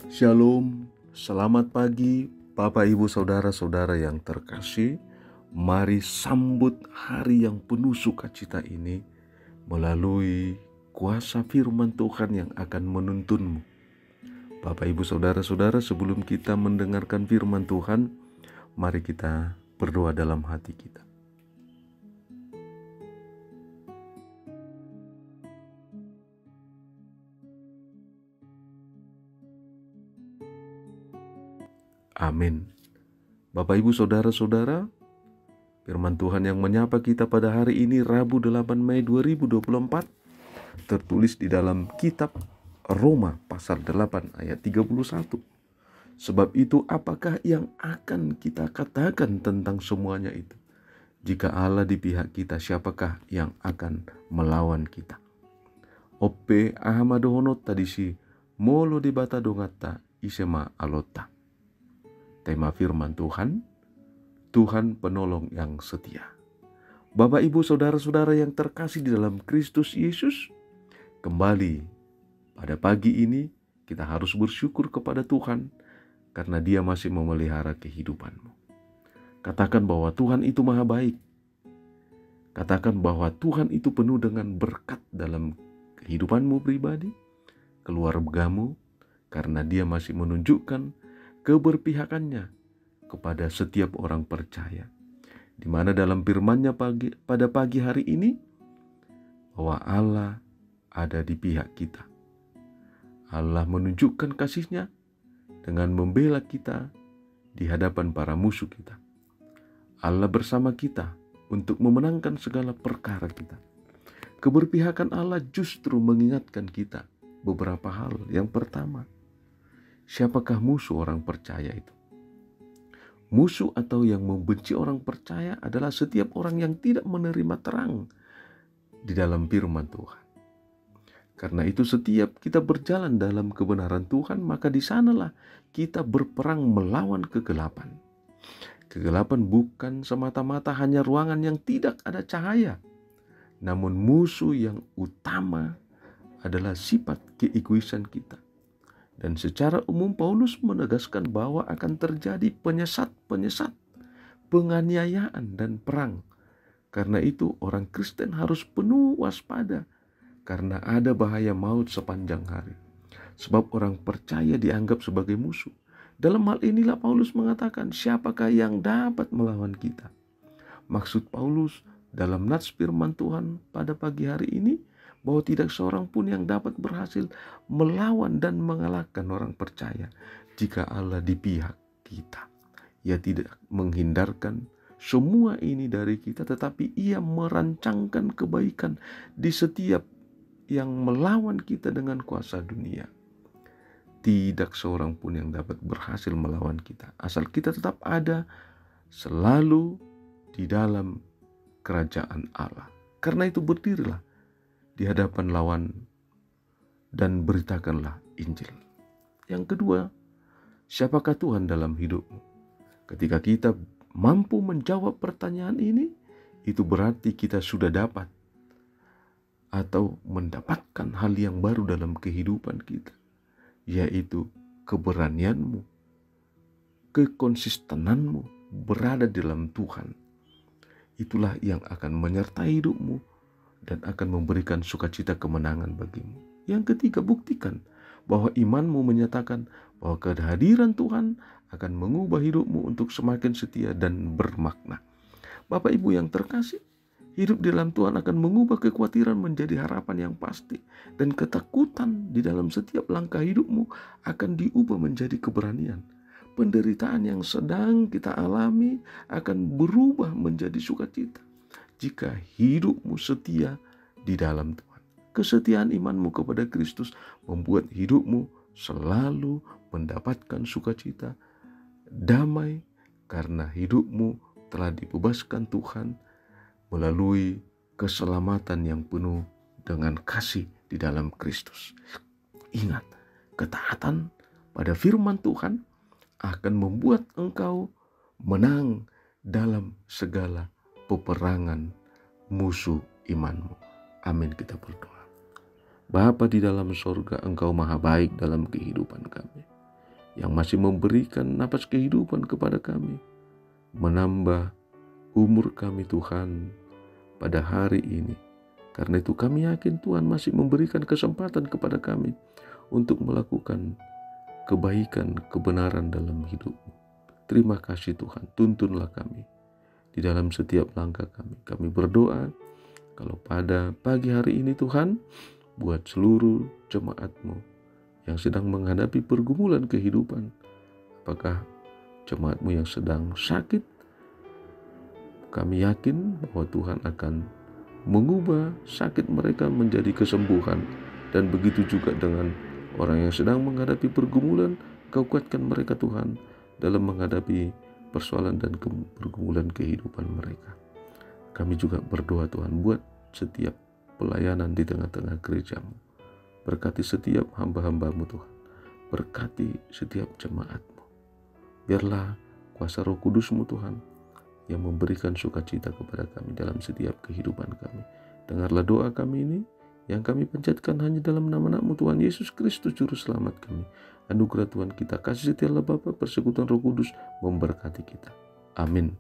Shalom, selamat pagi Bapak Ibu Saudara-saudara yang terkasih. Mari sambut hari yang penuh sukacita ini melalui kuasa firman Tuhan yang akan menuntunmu. Bapak Ibu Saudara-saudara, sebelum kita mendengarkan firman Tuhan, mari kita berdoa dalam hati kita. Amin. Bapak Ibu Saudara-saudara, firman Tuhan yang menyapa kita pada hari ini Rabu 8 Mei 2024 tertulis di dalam kitab Roma pasal 8 ayat 31. Sebab itu apakah yang akan kita katakan tentang semuanya itu? Jika Allah di pihak kita, siapakah yang akan melawan kita? Ope ahamadohono tadisi molo dibata dongata isema alota. Tema firman Tuhan, Tuhan penolong yang setia. Bapak Ibu Saudara-saudara yang terkasih di dalam Kristus Yesus, kembali pada pagi ini kita harus bersyukur kepada Tuhan karena Dia masih memelihara kehidupanmu. Katakan bahwa Tuhan itu maha baik. Katakan bahwa Tuhan itu penuh dengan berkat dalam kehidupanmu pribadi, keluargamu, karena Dia masih menunjukkan keberpihakannya kepada setiap orang percaya. Di mana dalam firman-Nya pada pagi hari ini, bahwa Allah ada di pihak kita. Allah menunjukkan kasih-Nya dengan membela kita di hadapan para musuh kita. Allah bersama kita untuk memenangkan segala perkara kita. Keberpihakan Allah justru mengingatkan kita beberapa hal. Yang pertama, siapakah musuh orang percaya itu? Musuh atau yang membenci orang percaya adalah setiap orang yang tidak menerima terang di dalam firman Tuhan. Karena itu setiap kita berjalan dalam kebenaran Tuhan, maka di sanalah kita berperang melawan kegelapan. Kegelapan bukan semata-mata hanya ruangan yang tidak ada cahaya. Namun musuh yang utama adalah sifat keegoisan kita. Dan secara umum Paulus menegaskan bahwa akan terjadi penyesat-penyesat, penganiayaan dan perang. Karena itu orang Kristen harus penuh waspada karena ada bahaya maut sepanjang hari. Sebab orang percaya dianggap sebagai musuh. Dalam hal inilah Paulus mengatakan, siapakah yang dapat melawan kita? Maksud Paulus dalam nats firman Tuhan pada pagi hari ini, bahwa tidak seorang pun yang dapat berhasil melawan dan mengalahkan orang percaya jika Allah di pihak kita. Ia tidak menghindarkan semua ini dari kita, tetapi Ia merancangkan kebaikan di setiap yang melawan kita dengan kuasa dunia. Tidak seorang pun yang dapat berhasil melawan kita, asal kita tetap ada selalu di dalam kerajaan Allah. Karena itu berdirilah di hadapan lawan dan beritakanlah Injil. Yang kedua, siapakah Tuhan dalam hidupmu? Ketika kita mampu menjawab pertanyaan ini, itu berarti kita sudah dapat atau mendapatkan hal yang baru dalam kehidupan kita, yaitu keberanianmu, kekonsistenanmu berada dalam Tuhan. Itulah yang akan menyertai hidupmu dan akan memberikan sukacita kemenangan bagimu. Yang ketiga, buktikan bahwa imanmu menyatakan bahwa kehadiran Tuhan akan mengubah hidupmu untuk semakin setia dan bermakna. Bapak Ibu yang terkasih, hidup di dalam Tuhan akan mengubah kekhawatiran menjadi harapan yang pasti. Dan ketakutan di dalam setiap langkah hidupmu akan diubah menjadi keberanian. Penderitaan yang sedang kita alami akan berubah menjadi sukacita jika hidupmu setia di dalam Tuhan. Kesetiaan imanmu kepada Kristus membuat hidupmu selalu mendapatkan sukacita, damai, karena hidupmu telah dibebaskan Tuhan melalui keselamatan yang penuh dengan kasih di dalam Kristus. Ingat, ketaatan pada firman Tuhan akan membuat engkau menang dalam segala peperangan musuh imanmu. Amin, kita berdoa. Bapa di dalam sorga, Engkau maha baik dalam kehidupan kami. yang masih memberikan napas kehidupan kepada kami, menambah umur kami Tuhan pada hari ini. Karena itu kami yakin Tuhan masih memberikan kesempatan kepada kami untuk melakukan kebaikan, kebenaran dalam hidupmu. Terima kasih Tuhan, tuntunlah kami di dalam setiap langkah kami. Kami berdoa kalau pada pagi hari ini Tuhan, buat seluruh jemaat-Mu yang sedang menghadapi pergumulan kehidupan, apakah jemaat-Mu yang sedang sakit, kami yakin bahwa Tuhan akan mengubah sakit mereka menjadi kesembuhan. Dan begitu juga dengan orang yang sedang menghadapi pergumulan, Kau kuatkan mereka Tuhan dalam menghadapi persoalan dan pergumulan kehidupan mereka. Kami juga berdoa Tuhan buat setiap pelayanan di tengah-tengah gereja-Mu. Berkati setiap hamba-hamba-Mu Tuhan. Berkati setiap jemaat-Mu. Biarlah kuasa Roh Kudus-Mu Tuhan yang memberikan sukacita kepada kami dalam setiap kehidupan kami. Dengarlah doa kami ini yang kami panjatkan hanya dalam nama-Mu Tuhan Yesus Kristus Juru Selamat kami. Anugerah Tuhan kita, kasih setia Allah Bapa, persekutuan Roh Kudus memberkati kita. Amin.